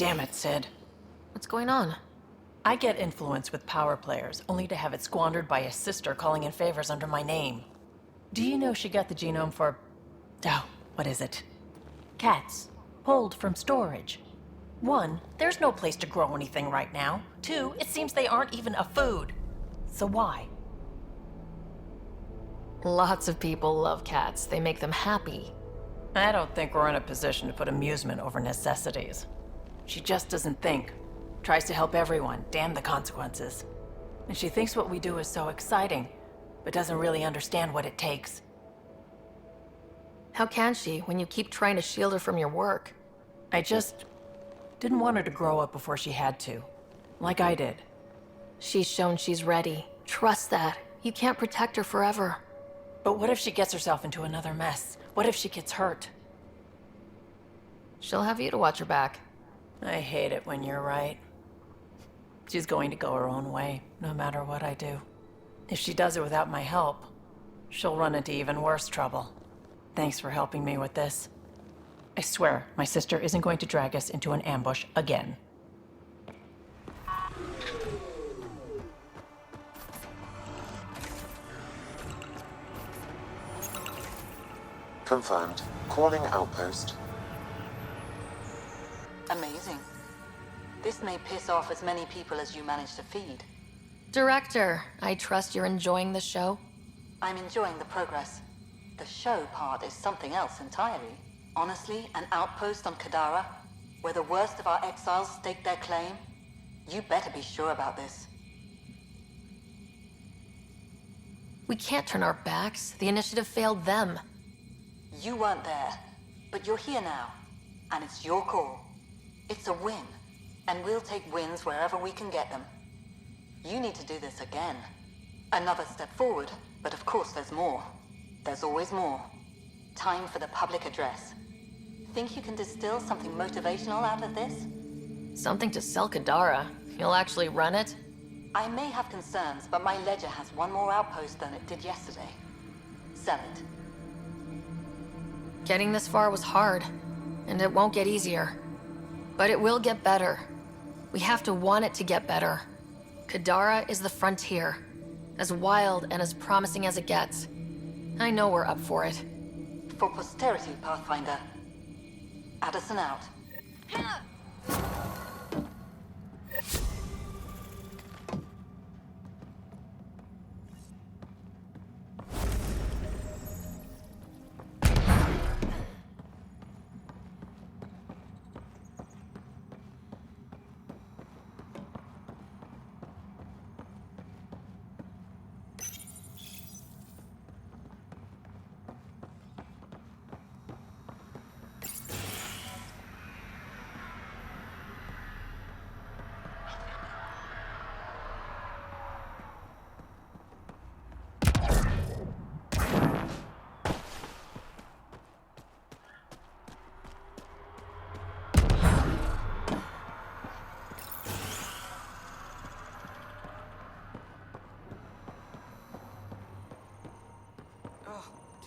Damn it, Sid. What's going on? I get influence with power players, only to have it squandered by a sister calling in favors under my name. Do you know she got the genome for... oh, what is it? Cats. Pulled from storage. 1, there's no place to grow anything right now. 2, it seems they aren't even a food. So why? Lots of people love cats. They make them happy. I don't think we're in a position to put amusement over necessities. She just doesn't think. Tries to help everyone, damn the consequences. And she thinks what we do is so exciting, but doesn't really understand what it takes. How can she, when you keep trying to shield her from your work? I just didn't want her to grow up before she had to, like I did. She's shown she's ready. Trust that. You can't protect her forever. But what if she gets herself into another mess? What if she gets hurt? She'll have you to watch her back. I hate it when you're right. She's going to go her own way, no matter what I do. If she does it without my help, she'll run into even worse trouble. Thanks for helping me with this. I swear, my sister isn't going to drag us into an ambush again. Confirmed. Calling outpost. Amazing. This may piss off as many people as you manage to feed. Director, I trust you're enjoying the show? I'm enjoying the progress. The show part is something else entirely. Honestly, an outpost on Kadara, where the worst of our exiles stake their claim, you better be sure about this. We can't turn our backs. The initiative failed them. You weren't there, but you're here now, and it's your call. It's a win, and we'll take wins wherever we can get them. You need to do this again. Another step forward, but of course there's more. There's always more. Time for the public address. Think you can distill something motivational out of this? Something to sell Kadara. You'll actually run it? I may have concerns, but my ledger has one more outpost than it did yesterday. Sell it. Getting this far was hard, and it won't get easier. But it will get better. We have to want it to get better. Kadara is the frontier, as wild and as promising as it gets. I know we're up for it. For posterity, Pathfinder. Addison out.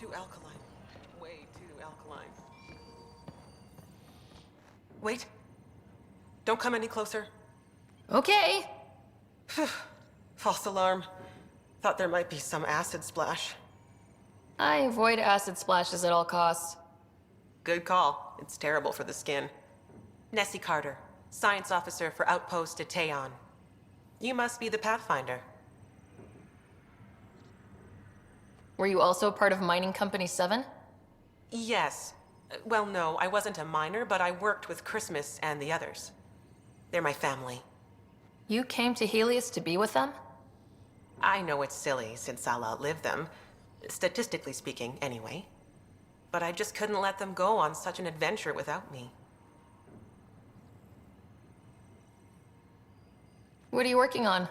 Too alkaline. Way too alkaline. Wait. Don't come any closer. Okay. False alarm. Thought there might be some acid splash. I avoid acid splashes at all costs. Good call. It's terrible for the skin. Nessie Carter, Science Officer for Outpost Etaeon. You must be the Pathfinder. Were you also part of Mining Company 7? Yes. Well, no, I wasn't a miner, but I worked with Christmas and the others. They're my family. You came to Helios to be with them? I know it's silly, since I'll outlive them. Statistically speaking, anyway. But I just couldn't let them go on such an adventure without me. What are you working on?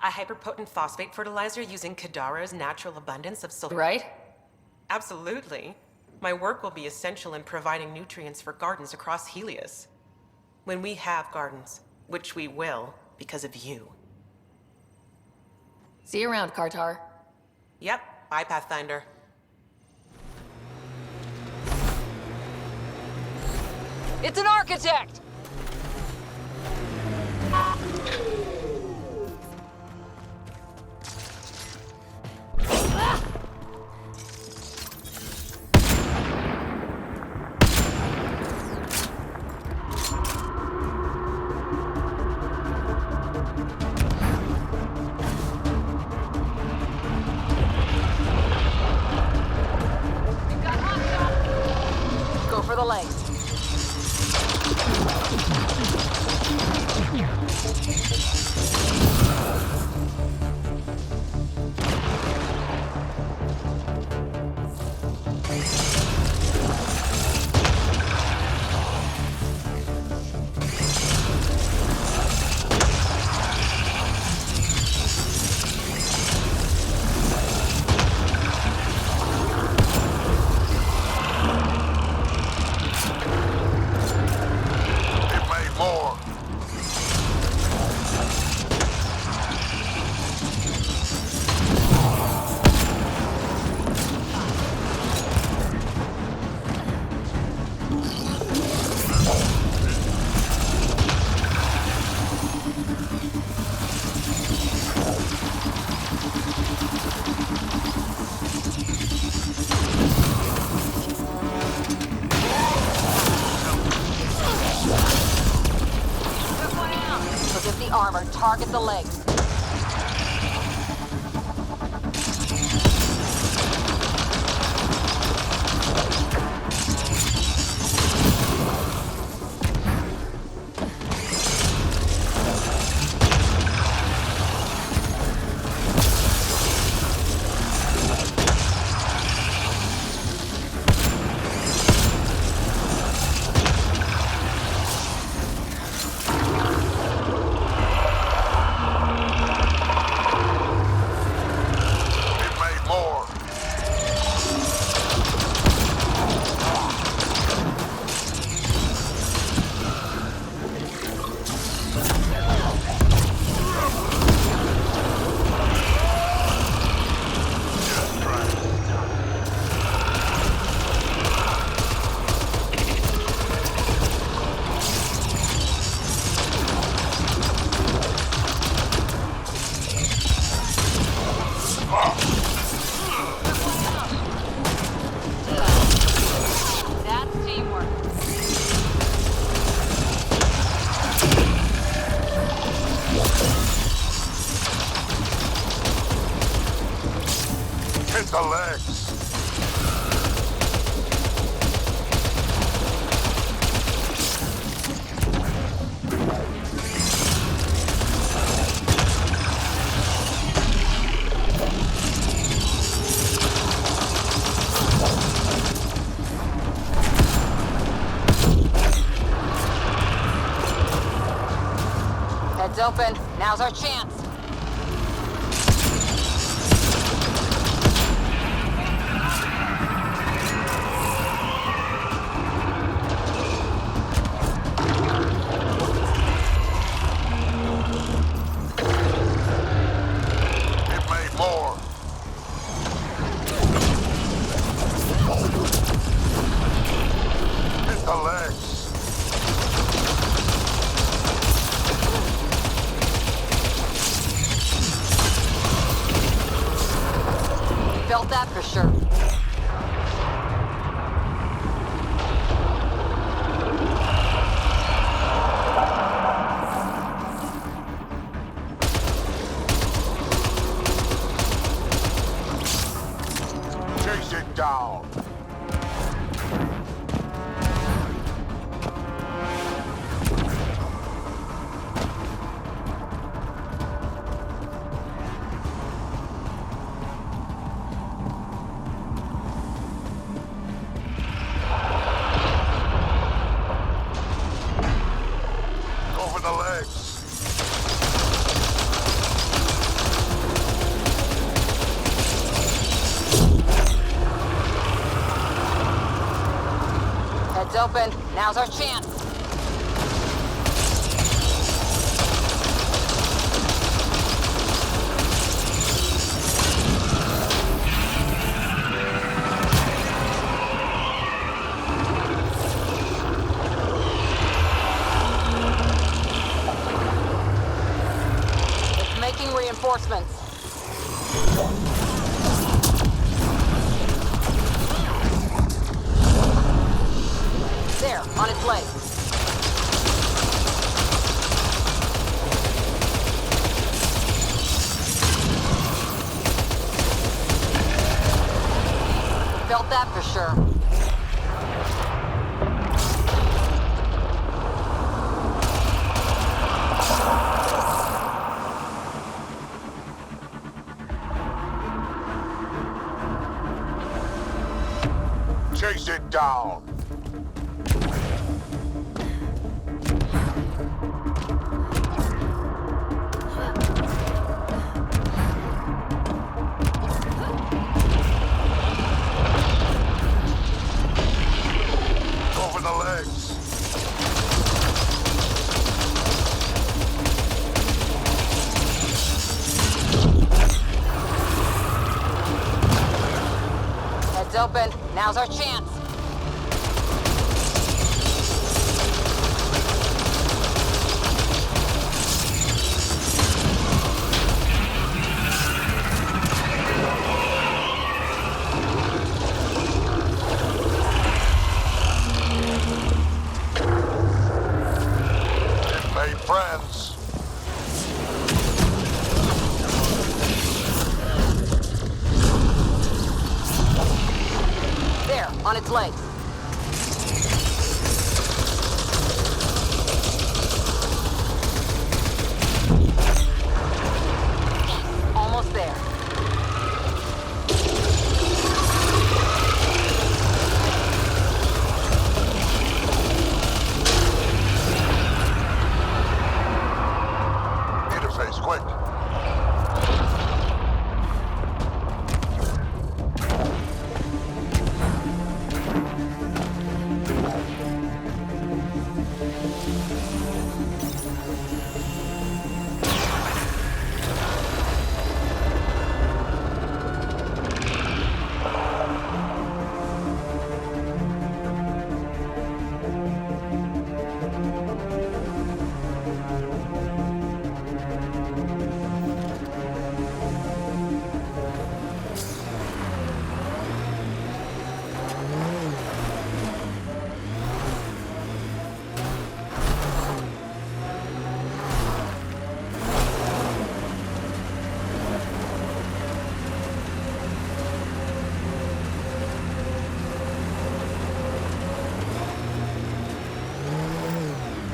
A hyperpotent phosphate fertilizer using Kadara's natural abundance of sulfur. Right? Absolutely. My work will be essential in providing nutrients for gardens across Helios. When we have gardens, which we will, because of you. See you around, Kartar. Yep, bye, Pathfinder. It's an architect! target the legs. Hit the legs. Heads open. Now's our chance. It made more. Hit the legs. Felt that for sure. Chase it down. Go for the legs. Heads open. Now's our chance. It's making reinforcements. There, on its way. Felt that for sure. Chase it down. Go for the legs. Heads open. Now's our chance. It made friends. legs. Almost there. Interface, quick.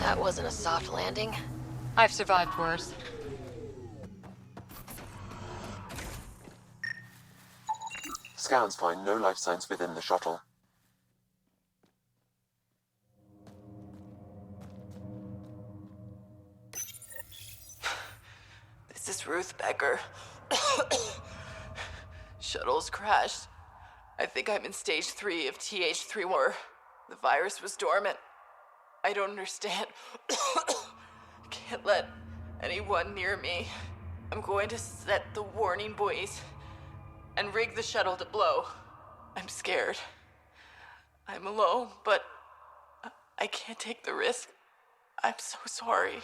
That wasn't a soft landing. I've survived worse. Scans find no life signs within the shuttle. This is Ruth Becker. Shuttle's crashed. I think I'm in stage 3 of TH3 war. The virus was dormant. I don't understand. Can't let anyone near me. I'm going to set the warning buoys and rig the shuttle to blow. I'm scared. I'm alone, but I can't take the risk. I'm so sorry.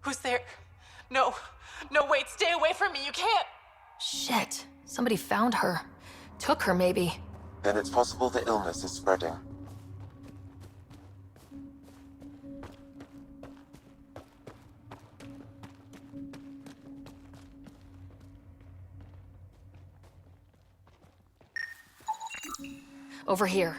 Who's there? No, wait, stay away from me, you can't! Shit. Somebody found her. Took her, maybe. Then it's possible the illness is spreading. Over here.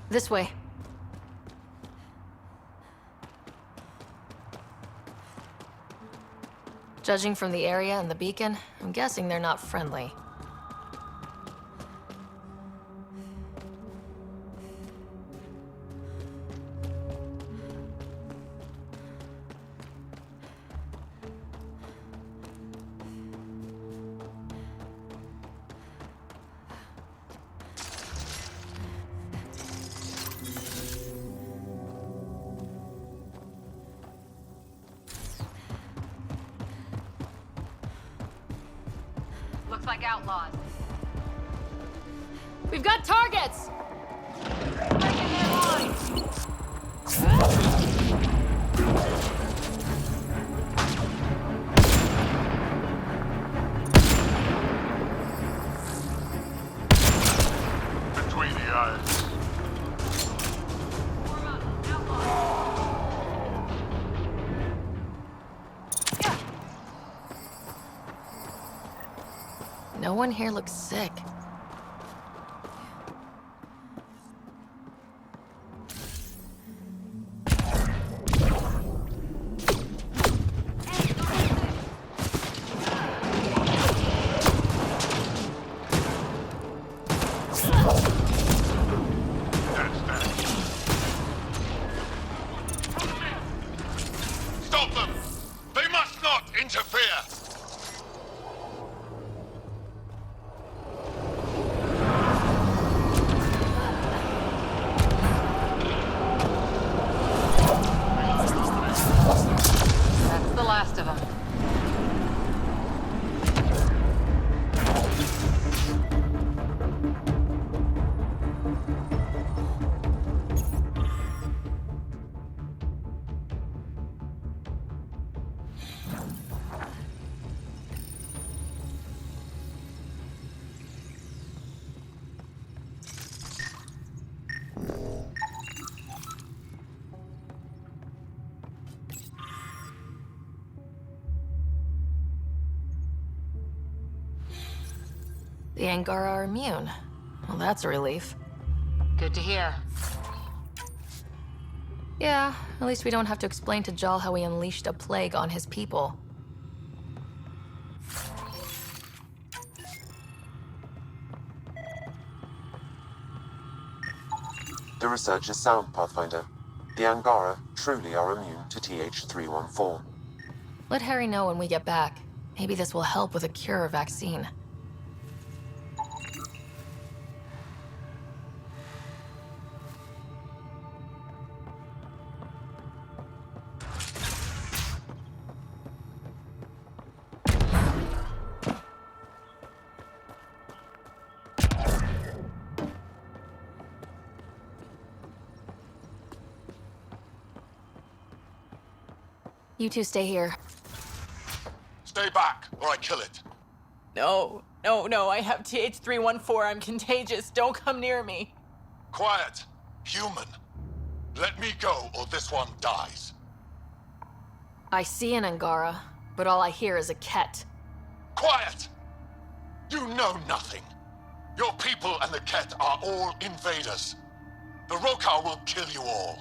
This way. Judging from the area and the beacon, I'm guessing they're not friendly. Looks like outlaws. We've got targets! Breaking their lines. Between the eyes. Form up, outlaws. No one here looks sick. That's that. Stop them! They must not interfere! That's the last of them. The Angara are immune. Well, that's a relief. Good to hear. Yeah, at least we don't have to explain to Jal how we unleashed a plague on his people. The research is sound, Pathfinder. The Angara truly are immune to TH314. Let Harry know when we get back. Maybe this will help with a cure or vaccine. You two stay here. Stay back, or I kill it. No, I have TH314. I'm contagious. Don't come near me. Quiet. Human. Let me go, or this one dies. I see an Angara, but all I hear is a Ket. Quiet! You know nothing. Your people and the Ket are all invaders. The Rokar will kill you all.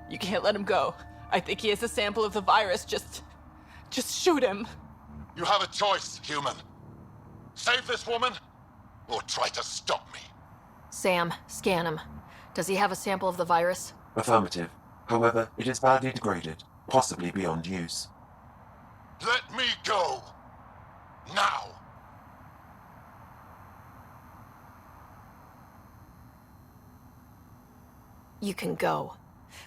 You can't let him go. I think he has a sample of the virus. Just shoot him. You have a choice, human. Save this woman, or try to stop me. Sam, scan him. Does he have a sample of the virus? Affirmative. However, it is badly degraded, possibly beyond use. Let me go. Now. You can go.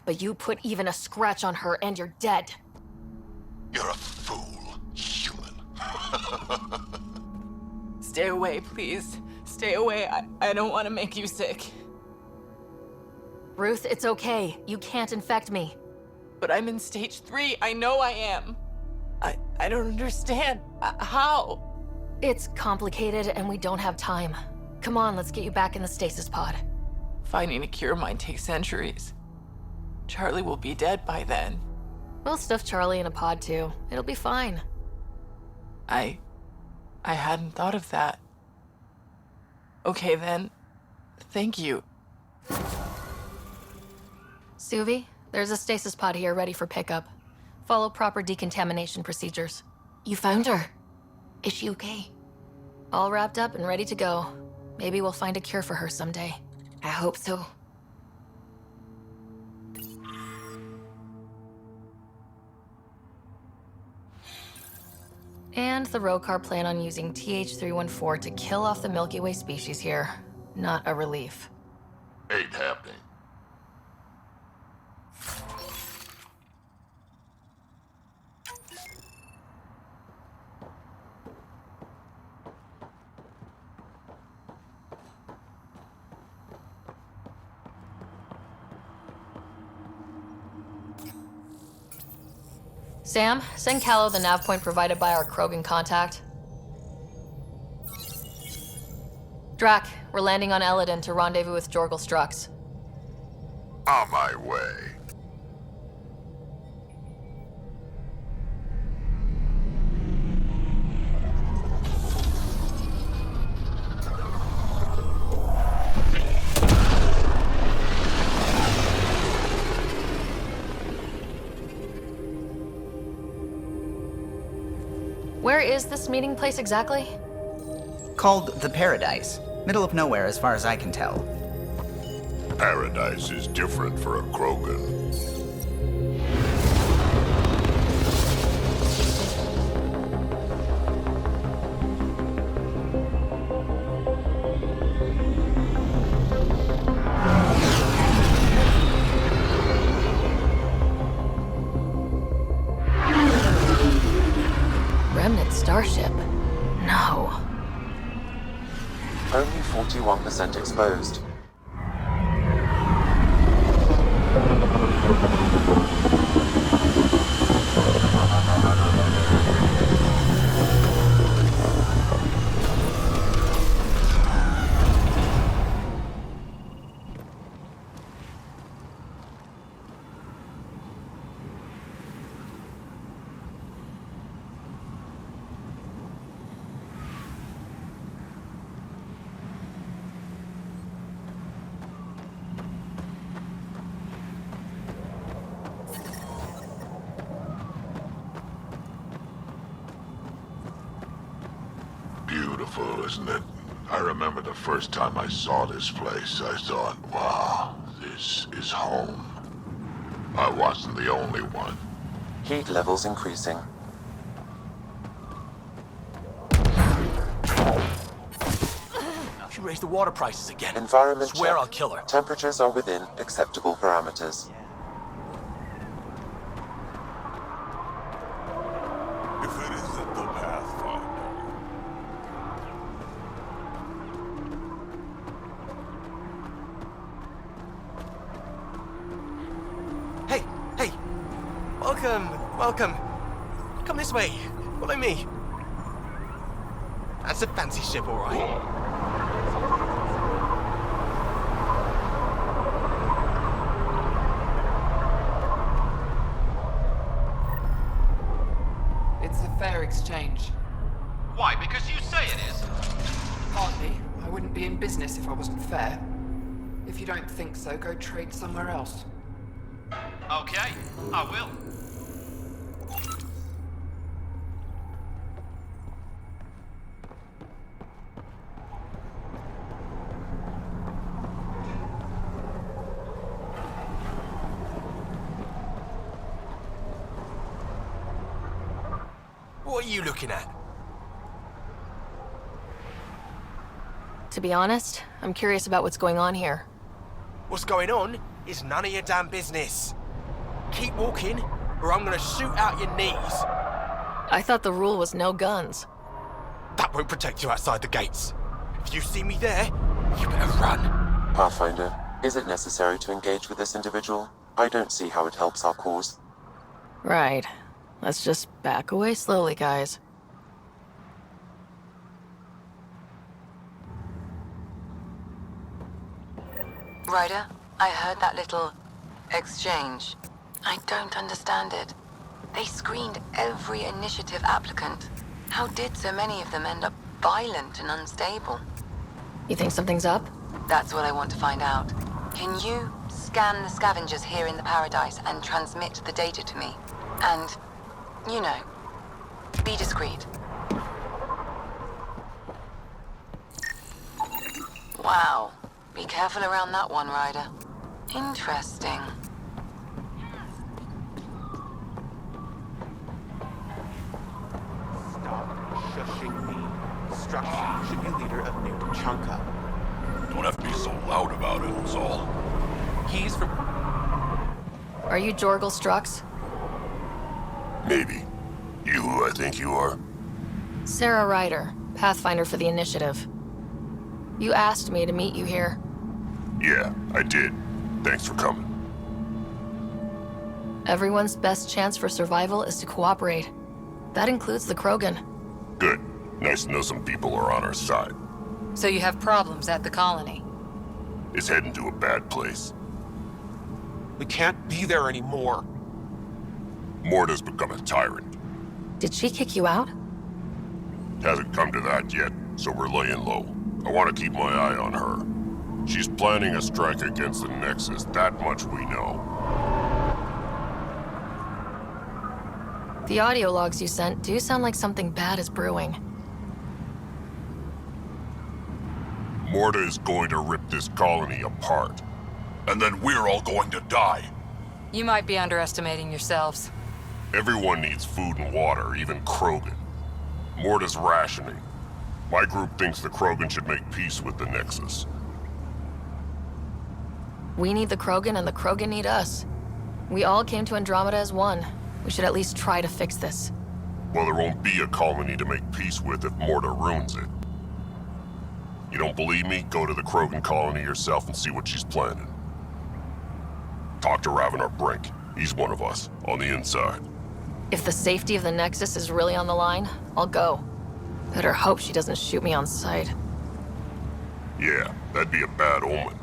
But you put even a scratch on her and you're dead. You're a fool, human. Stay away, please. Stay away. I don't want to make you sick. Ruth, it's okay. You can't infect me. But I'm in stage 3. I know I am. I don't understand. How? It's complicated and we don't have time. Come on, let's get you back in the stasis pod. Finding a cure might take centuries. Charlie will be dead by then. We'll stuff Charlie in a pod too. It'll be fine. I hadn't thought of that. Okay then. Thank you. Suvi, there's a stasis pod here ready for pickup. Follow proper decontamination procedures. You found her. Is she okay? All wrapped up and ready to go. Maybe we'll find a cure for her someday. I hope so. And the Rokar plan on using TH314 to kill off the Milky Way species here. Not a relief. Ain't happening. Sam, send Callow the nav point provided by our Krogan contact. Drac, we're landing on Eladin to rendezvous with Jorgal Strux. On my way. Where is this meeting place exactly? Called the Paradise. Middle of nowhere as far as I can tell. Paradise is different for a Krogan. Remnant starship? No. Only 41% exposed. isn't it? I remember the first time I saw this place, I thought, wow, this is home. I wasn't the only one. Heat levels increasing. She raised the water prices again. Environment Swear check. I'll kill her. Temperatures are within acceptable parameters. If it isn't the Pathfinder. Hey, hey! Welcome, welcome. Come this way. Follow me. That's a fancy ship, all right. It's a fair exchange. Why? Because you say it is. Partly. I wouldn't be in business if I wasn't fair. If you don't think so, go trade somewhere else. Okay, I will. What are you looking at? To be honest, I'm curious about what's going on here. What's going on is none of your damn business. Keep walking, or I'm gonna shoot out your knees. I thought the rule was no guns. That won't protect you outside the gates. If you see me there, you better run. Pathfinder, is it necessary to engage with this individual? I don't see how it helps our cause. Right. Let's just back away slowly, guys. Ryder, I heard that little exchange. I don't understand it. They screened every initiative applicant. How did so many of them end up violent and unstable? You think something's up? That's what I want to find out. Can you scan the scavengers here in the Paradise and transmit the data to me? And, you know, be discreet. Wow. Be careful around that one, Ryder. Interesting. Stop shushing me. Destruction should be leader of New Tsushanka. Don't have to be so loud about it, that's all. He's from... Are you Jorgal Strux? Maybe. You who I think you are? Sarah Ryder, Pathfinder for the Initiative. You asked me to meet you here. Yeah, I did. Thanks for coming. Everyone's best chance for survival is to cooperate. That includes the Krogan. Good. Nice to know some people are on our side. So you have problems at the colony? It's heading to a bad place. We can't be there anymore. Morta's become a tyrant. Did she kick you out? Hasn't come to that yet, so we're laying low. I want to keep my eye on her. She's planning a strike against the Nexus, that much we know. The audio logs you sent do sound like something bad is brewing. Morta is going to rip this colony apart. And then we're all going to die. You might be underestimating yourselves. Everyone needs food and water, even Krogan. Morta's rationing. My group thinks the Krogan should make peace with the Nexus. We need the Krogan and the Krogan need us. We all came to Andromeda as one. We should at least try to fix this. Well, there won't be a colony to make peace with if Morta ruins it. You don't believe me? Go to the Krogan colony yourself and see what she's planning. Talk to Ravenar Brink. He's one of us, on the inside. If the safety of the Nexus is really on the line, I'll go. Better hope she doesn't shoot me on sight. Yeah, that'd be a bad omen.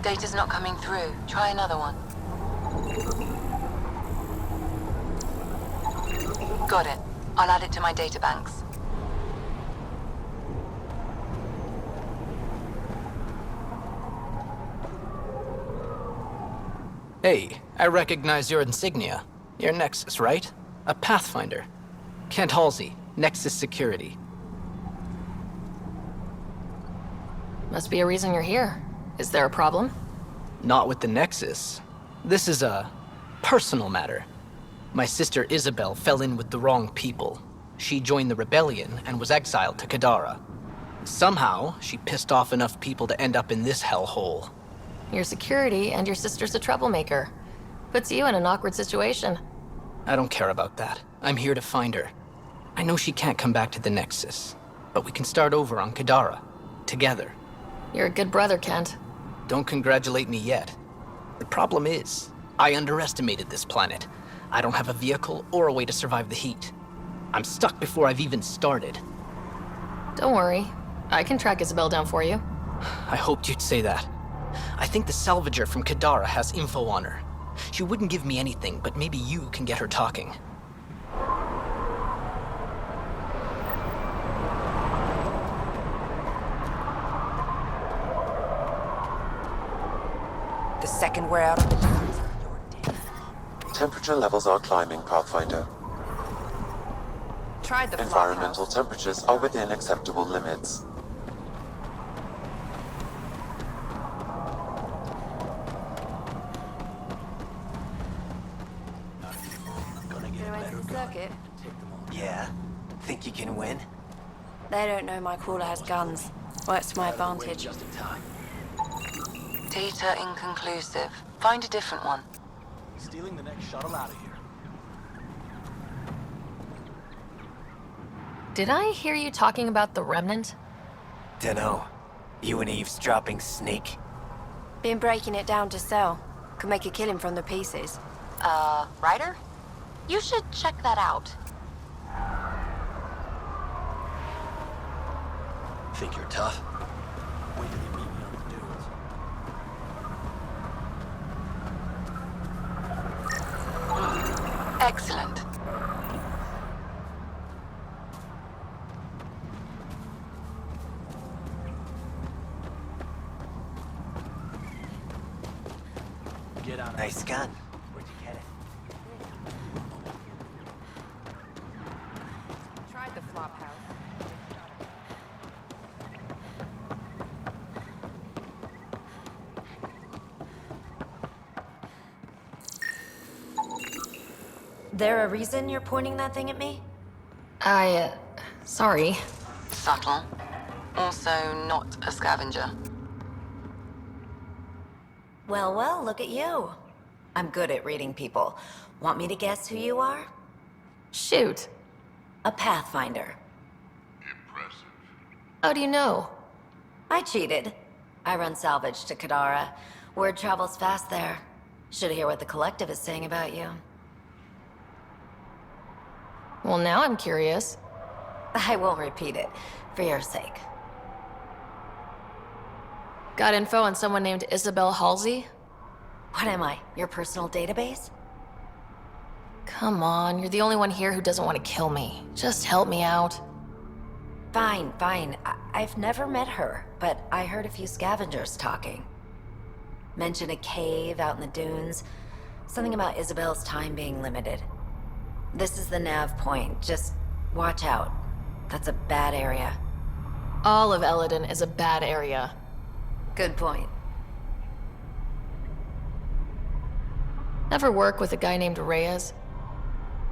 Data's not coming through. Try another one. Got it. I'll add it to my databanks. Hey, I recognize your insignia. Your Nexus, right? A Pathfinder. Kent Halsey, Nexus Security. Must be a reason you're here. Is there a problem? Not with the Nexus. This is a personal matter. My sister Isabel fell in with the wrong people. She joined the rebellion and was exiled to Kadara. Somehow, she pissed off enough people to end up in this hellhole. Your security and your sister's a troublemaker. Puts you in an awkward situation. I don't care about that. I'm here to find her. I know she can't come back to the Nexus, but we can start over on Kadara. Together. You're a good brother, Kent. Don't congratulate me yet. The problem is, I underestimated this planet. I don't have a vehicle or a way to survive the heat. I'm stuck before I've even started. Don't worry. I can track Isabel down for you. I hoped you'd say that. I think the salvager from Kadara has info on her. She wouldn't give me anything, but maybe you can get her talking. The second we're out on the dunes, you're dead. Temperature levels are climbing, Pathfinder. Tried the Environmental temperatures are within acceptable limits. Circuit? Yeah. Think you can win? They don't know my crawler has guns. Works to my advantage. Just in time. Data inconclusive. Find a different one. Stealing the next shuttle out of here. Did I hear you talking about the Remnant? Dunno. You an eavesdropping snake? Been breaking it down to sell. Could make a killing from the pieces. Ryder? You should check that out. Think you're tough? Wait till you meet me on the dunes. Excellent. Get on. Nice gun. Where'd you get it? Tried the flop house. There a reason you're pointing that thing at me? Sorry. Subtle. Also not a scavenger. Well, well, look at you. I'm good at reading people. Want me to guess who you are? Shoot. A Pathfinder. Impressive. How do you know? I cheated. I run salvage to Kadara. Word travels fast there. Should hear what the Collective is saying about you. Well, now I'm curious. I won't repeat it, for your sake. Got info on someone named Isabel Halsey? What am I, your personal database? Come on, you're the only one here who doesn't want to kill me. Just help me out. Fine, fine. I've never met her, but I heard a few scavengers talking. Mentioned a cave out in the dunes. Something about Isabel's time being limited. This is the nav point. Just watch out. That's a bad area. All of Eladon is a bad area. Good point. Ever work with a guy named Reyes?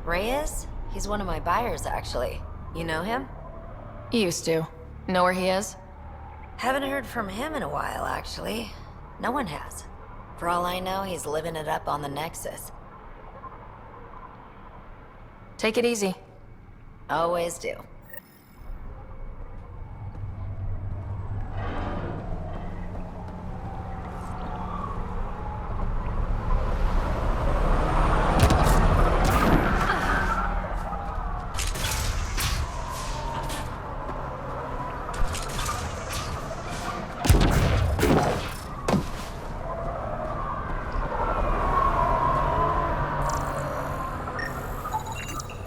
Reyes? He's one of my buyers, actually. You know him? Used to. Know where he is? Haven't heard from him in a while, actually. No one has. For all I know, he's living it up on the Nexus. Take it easy. Always do.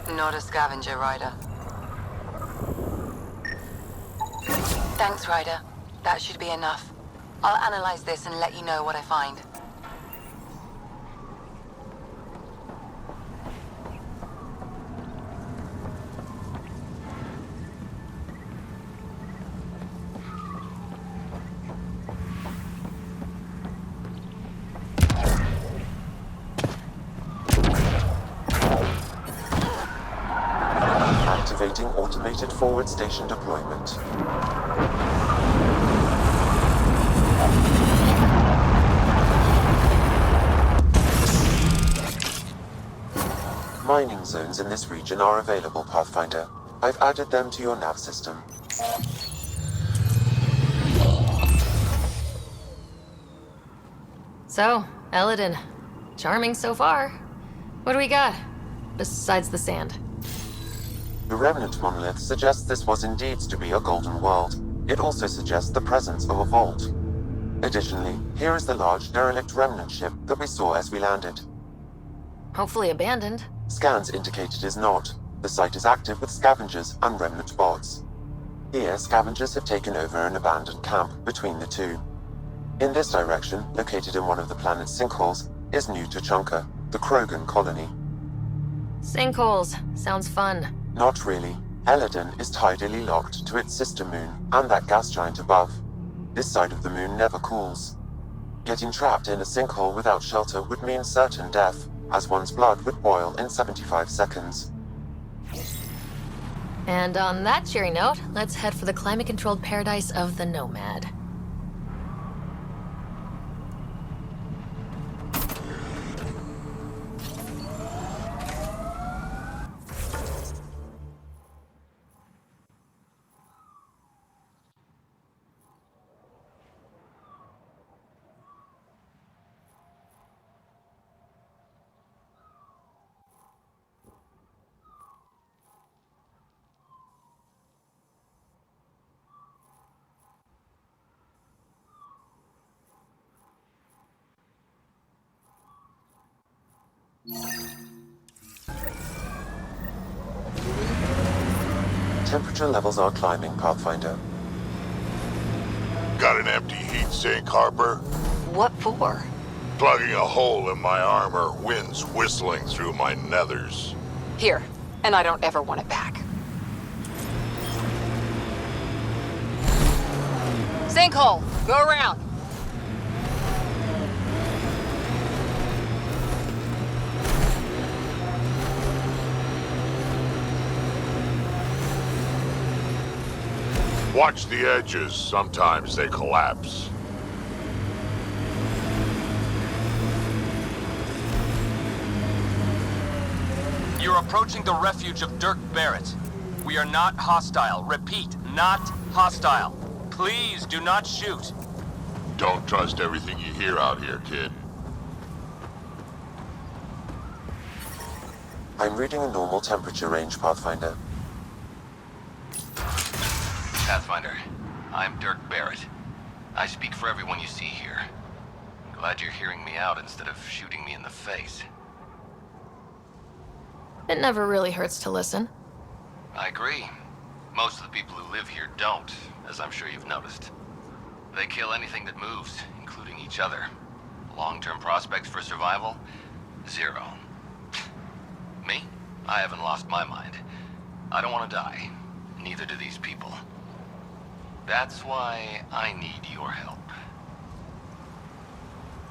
Not a scavenger, Ryder. Thanks, Ryder. That should be enough. I'll analyze this and let you know what I find. Activating automated forward station deployment. Mining zones in this region are available, Pathfinder. I've added them to your nav system. So, Eladin. Charming so far. What do we got? Besides the sand. The remnant monolith suggests this was indeed to be a golden world. It also suggests the presence of a vault. Additionally, here is the large derelict remnant ship that we saw as we landed. Hopefully abandoned. Scans indicate it is not. The site is active with scavengers and remnant bots. Here, scavengers have taken over an abandoned camp between the two. In this direction, located in one of the planet's sinkholes, is New Tsushanka, the Krogan colony. Sinkholes. Sounds fun. Not really. Eladin is tidally locked to its sister moon and that gas giant above. This side of the moon never cools. Getting trapped in a sinkhole without shelter would mean certain death, as one's blood would boil in 75 seconds. And on that cheery note, let's head for the climate-controlled paradise of the Nomad. Temperature levels are climbing, Pathfinder. Got an empty heat sink, Harper? What for? Plugging a hole in my armor, winds whistling through my nethers. Here, and I don't ever want it back. Sinkhole! Go around! Watch the edges. Sometimes they collapse. You're approaching the refuge of Dirk Barrett. We are not hostile. Repeat, not hostile. Please do not shoot. Don't trust everything you hear out here, kid. I'm reading a normal temperature range, Pathfinder. Pathfinder, I'm Dirk Barrett. I speak for everyone you see here. Glad you're hearing me out instead of shooting me in the face. It never really hurts to listen. I agree. Most of the people who live here don't, as I'm sure you've noticed. They kill anything that moves, including each other. Long-term prospects for survival? Zero. Me? I haven't lost my mind. I don't want to die. Neither do these people. That's why I need your help.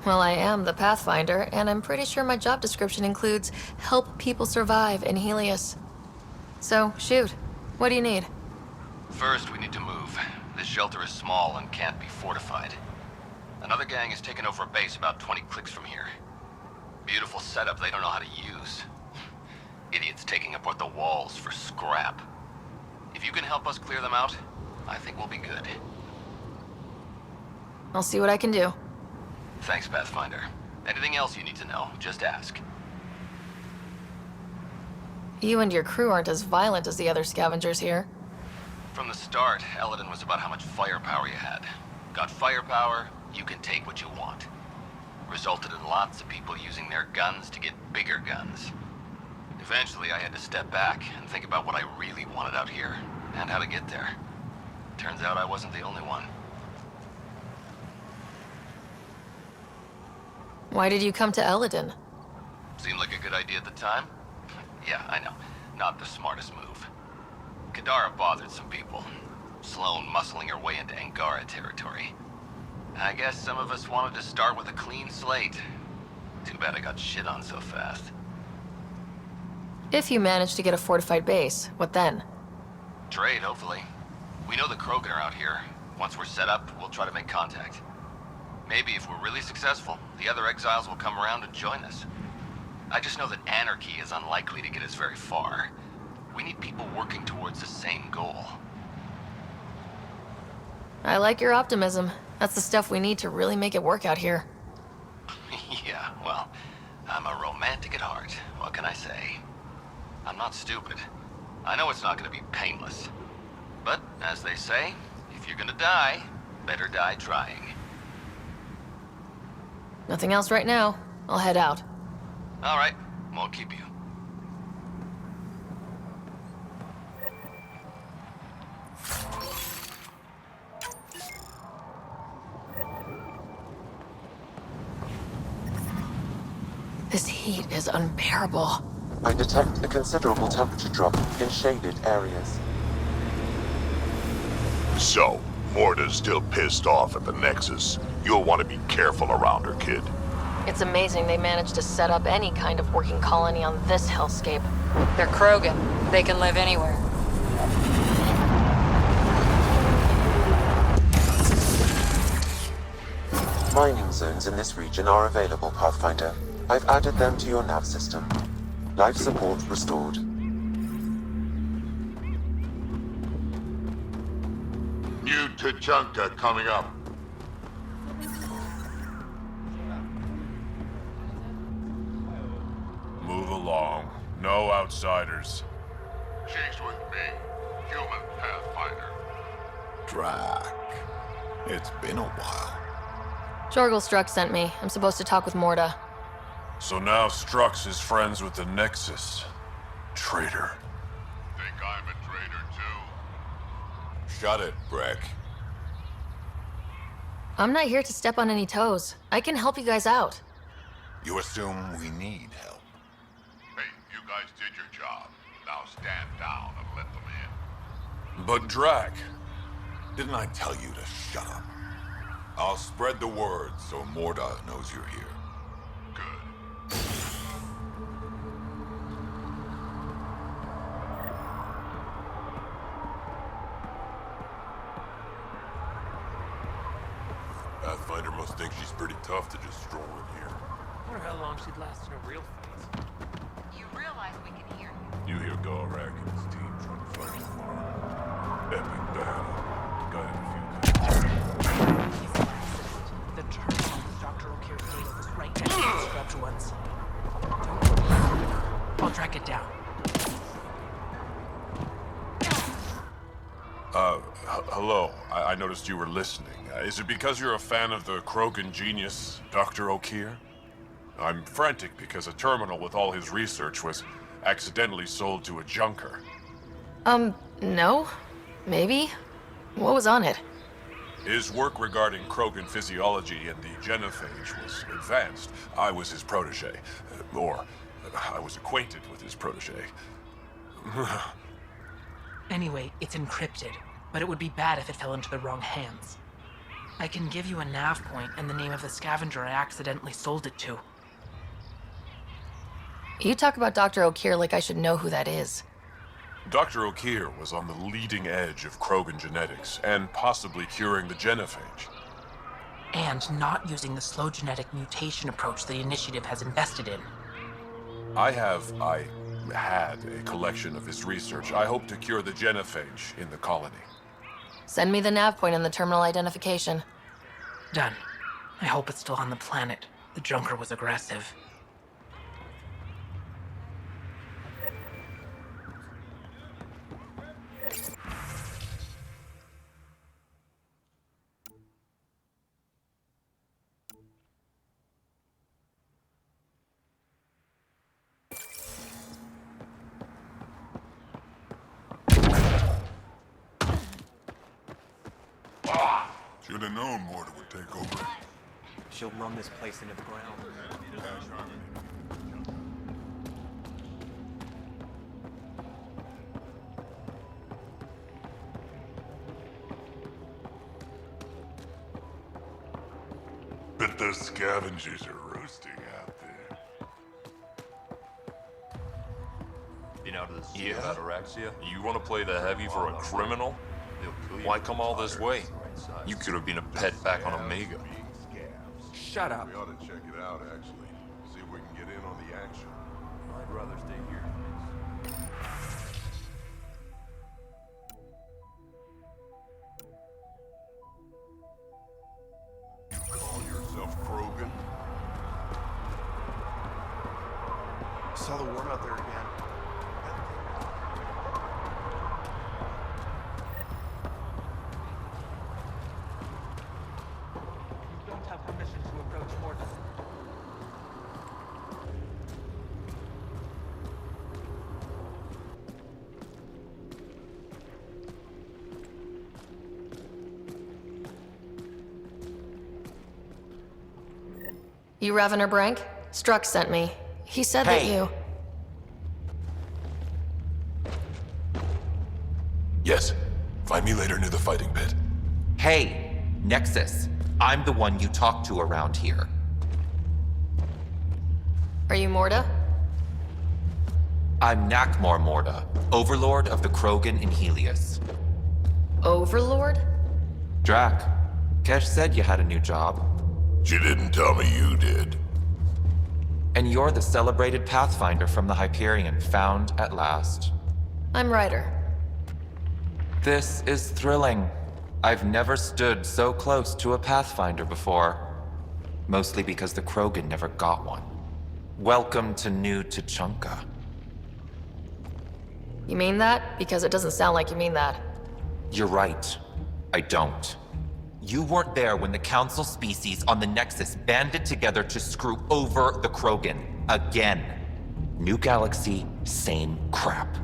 Well, I am the Pathfinder, and I'm pretty sure my job description includes help people survive in Helios. So, shoot. What do you need? First, we need to move. This shelter is small and can't be fortified. Another gang has taken over a base about 20 clicks from here. Beautiful setup they don't know how to use. Idiots taking apart the walls for scrap. If you can help us clear them out, I think we'll be good. I'll see what I can do. Thanks, Pathfinder. Anything else you need to know, just ask. You and your crew aren't as violent as the other scavengers here. From the start, Eladin was about how much firepower you had. Got firepower, you can take what you want. Resulted in lots of people using their guns to get bigger guns. Eventually, I had to step back and think about what I really wanted out here, and how to get there. Turns out I wasn't the only one. Why did you come to Eladin? Seemed like a good idea at the time? Yeah, I know. Not the smartest move. Kadara bothered some people. Sloane muscling her way into Angara territory. I guess some of us wanted to start with a clean slate. Too bad I got shit on so fast. If you manage to get a fortified base, what then? Trade, hopefully. We know the Krogan are out here. Once we're set up, we'll try to make contact. Maybe if we're really successful, the other exiles will come around and join us. I just know that anarchy is unlikely to get us very far. We need people working towards the same goal. I like your optimism. That's the stuff we need to really make it work out here. Yeah, well, I'm a romantic at heart. What can I say? I'm not stupid. I know it's not gonna be painless. But, as they say, if you're gonna die, better die trying. Nothing else right now. I'll head out. All right, won't keep you. This heat is unbearable. I detect a considerable temperature drop in shaded areas. So, Morta's still pissed off at the Nexus. You'll want to be careful around her, kid. It's amazing they managed to set up any kind of working colony on this hellscape. They're Krogan. They can live anywhere. Mining zones in this region are available, Pathfinder. I've added them to your nav system. Life support restored. New Tsushanka coming up. Move along. No outsiders. She's with me, human Pathfinder. Drac. It's been a while. Jorgel Strux sent me. I'm supposed to talk with Morta. So now Strux is friends with the Nexus. Traitor. Think I'm a traitor too? Shut it, Breck. I'm not here to step on any toes. I can help you guys out. You assume we need help. Hey, you guys did your job. Now stand down and let them in. But Drac. Didn't I tell you to shut up? I'll spread the word so Morta knows you're here. Good. Pathfinder must think she's pretty tough to just stroll in here. I wonder how long she'd last in a real phase. You realize we can hear you. You hear Gorak and his team trying to fight tomorrow. Epic battle. Guy had a few He's an accident. The terminal with Dr. O'Keefe's data was right next to the scrubbed ones. Don't worry. I'll track it down. Hello. I noticed you were listening. Is it because you're a fan of the Krogan genius, Dr. O'Keefe? I'm frantic because a terminal with all his research was accidentally sold to a junker. No? Maybe? What was on it? His work regarding Krogan physiology and the genophage was advanced. I was his protege. Or, I was acquainted with his protege. Anyway, it's encrypted, but it would be bad if it fell into the wrong hands. I can give you a nav point and the name of the scavenger I accidentally sold it to. You talk about Dr. O'Keefe like I should know who that is. Dr. O'Keefe was on the leading edge of Krogan genetics, and possibly curing the genophage. And not using the slow genetic mutation approach the Initiative has invested in. I had a collection of his research. I hope to cure the genophage in the colony. Send me the nav point and the terminal identification. Done. I hope it's still on the planet. The junker was aggressive. Should have known Morta would take over. She'll run this place into the ground. Bet those scavengers are roasting out there. Been out of the sea about Araxia? You want to play the heavy for a criminal? Why come all this way? You could have been a pet back on Omega. Shut up. We ought to check it out, actually. See if we can get in on the action. I'd rather stay here. You call yourself Krogan? Saw the worm out there again. You don't have permission to approach Morta. You Revener Brank? Struck sent me. He said that you... Yes. Find me later near the fighting pit. Hey, Nexus. I'm the one you talk to around here. Are you Morta? I'm Nakmor Morta, Overlord of the Krogan in Helios. Overlord? Drac, Kesh said you had a new job. She didn't tell me you did. And you're the celebrated Pathfinder from the Hyperion, found at last. I'm Ryder. This is thrilling. I've never stood so close to a Pathfinder before. Mostly because the Krogan never got one. Welcome to New Tsushanka. You mean that? Because it doesn't sound like you mean that. You're right. I don't. You weren't there when the Council species on the Nexus banded together to screw over the Krogan. Again. New galaxy, same crap.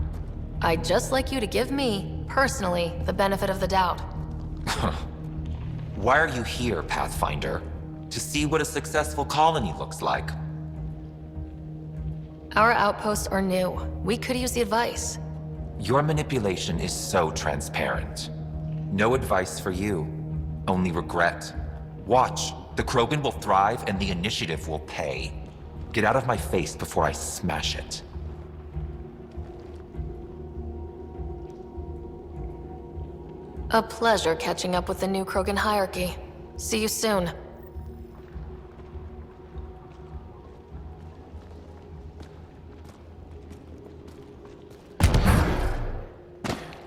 I'd just like you to give me, personally, the benefit of the doubt. Why are you here, Pathfinder? To see what a successful colony looks like. Our outposts are new. We could use the advice. Your manipulation is so transparent. No advice for you. Only regret. Watch. The Krogan will thrive and the initiative will pay. Get out of my face before I smash it. A pleasure catching up with the new Krogan hierarchy. See you soon.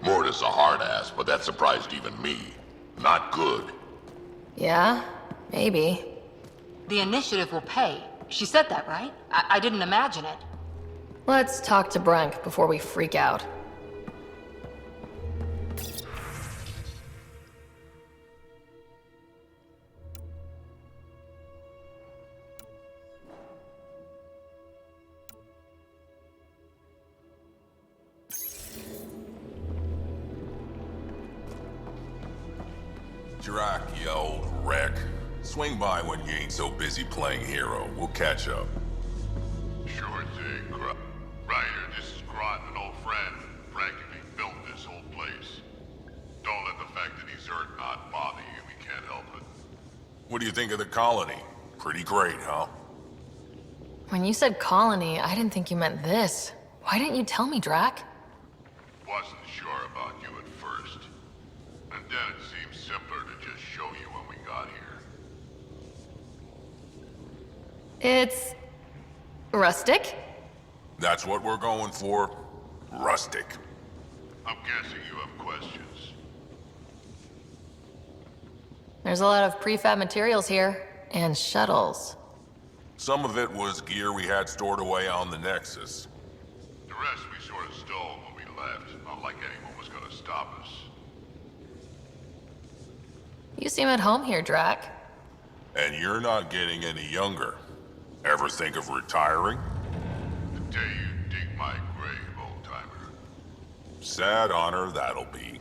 Morta's a hard ass, but that surprised even me. Not good. Yeah? Maybe. The initiative will pay. She said that, right? I didn't imagine it. Let's talk to Brank before we freak out. Drac, you old wreck. Swing by when you ain't so busy playing hero. We'll catch up. Sure thing, Ryder, this is Groton, an old friend. Practically built this whole place. Don't let the fact that he's hurt not bother you. We can't help it. What do you think of the colony? Pretty great, huh? When you said colony, I didn't think you meant this. Why didn't you tell me, Drac? Wasn't sure about you at first. And then it seemed simpler to just show you when we got here. It's... rustic? That's what we're going for. Rustic. I'm guessing you have questions. There's a lot of prefab materials here, and shuttles. Some of it was gear we had stored away on the Nexus. The rest we sort of stole when we left. Not like anyone was gonna stop us. You seem at home here, Drac. And you're not getting any younger. Ever think of retiring? The day you dig my grave, old-timer. Sad honor that'll be.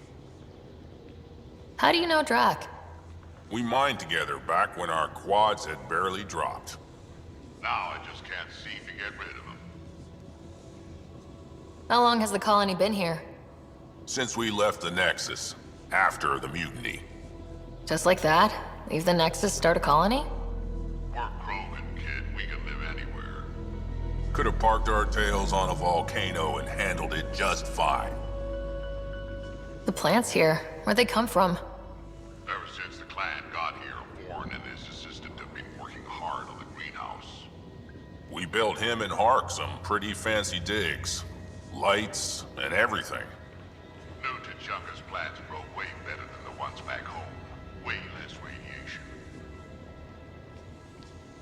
How do you know Drac? We mined together back when our quads had barely dropped. Now I just can't seem to get rid of him. How long has the colony been here? Since we left the Nexus, after the mutiny. Just like that? Leave the Nexus, start a colony? We're Krogan, kid. We can live anywhere. Could have parked our tails on a volcano and handled it just fine. The plants here, where'd they come from? Ever since the clan got here, Warren and his assistant have been working hard on the greenhouse. We built him and Hark some pretty fancy digs. Lights and everything. New Tsushanka's plans grow way better than the ones back home. Way less radiation.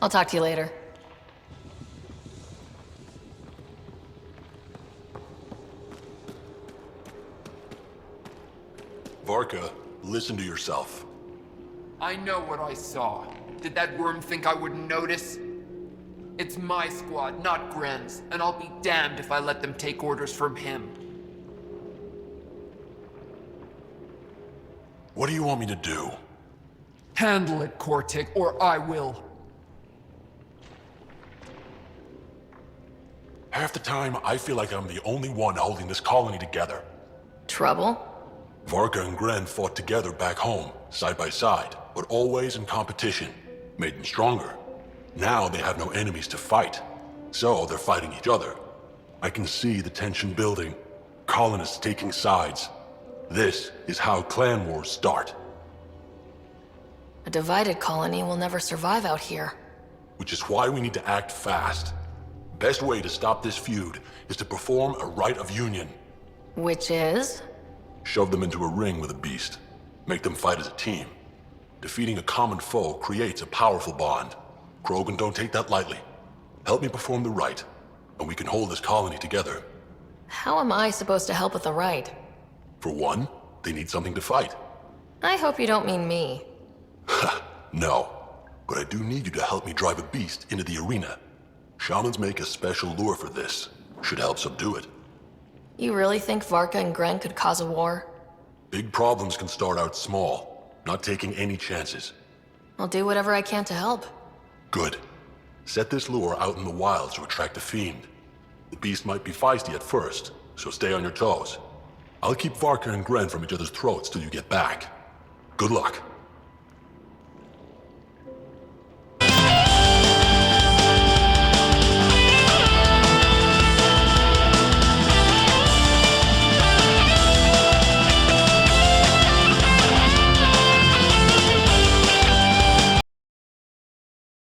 I'll talk to you later. Varka, listen to yourself. I know what I saw. Did that worm think I wouldn't notice? It's my squad, not Gren's, and I'll be damned if I let them take orders from him. What do you want me to do? Handle it, Kortik, or I will. Half the time, I feel like I'm the only one holding this colony together. Trouble? Varka and Gren fought together back home, side by side, but always in competition. Made them stronger. Now they have no enemies to fight, so they're fighting each other. I can see the tension building, colonists taking sides. This is how clan wars start. A divided colony will never survive out here. Which is why we need to act fast. Best way to stop this feud is to perform a rite of union. Which is? Shove them into a ring with a beast. Make them fight as a team. Defeating a common foe creates a powerful bond. Krogan don't take that lightly. Help me perform the rite, and we can hold this colony together. How am I supposed to help with the rite? For one, they need something to fight. I hope you don't mean me. No, but I do need you to help me drive a beast into the arena. Shamans make a special lure for this. Should help subdue it. You really think Varka and Gren could cause a war? Big problems can start out small, not taking any chances. I'll do whatever I can to help. Good. Set this lure out in the wilds to attract the fiend. The beast might be feisty at first, so stay on your toes. I'll keep Varka and Gren from each other's throats till you get back. Good luck.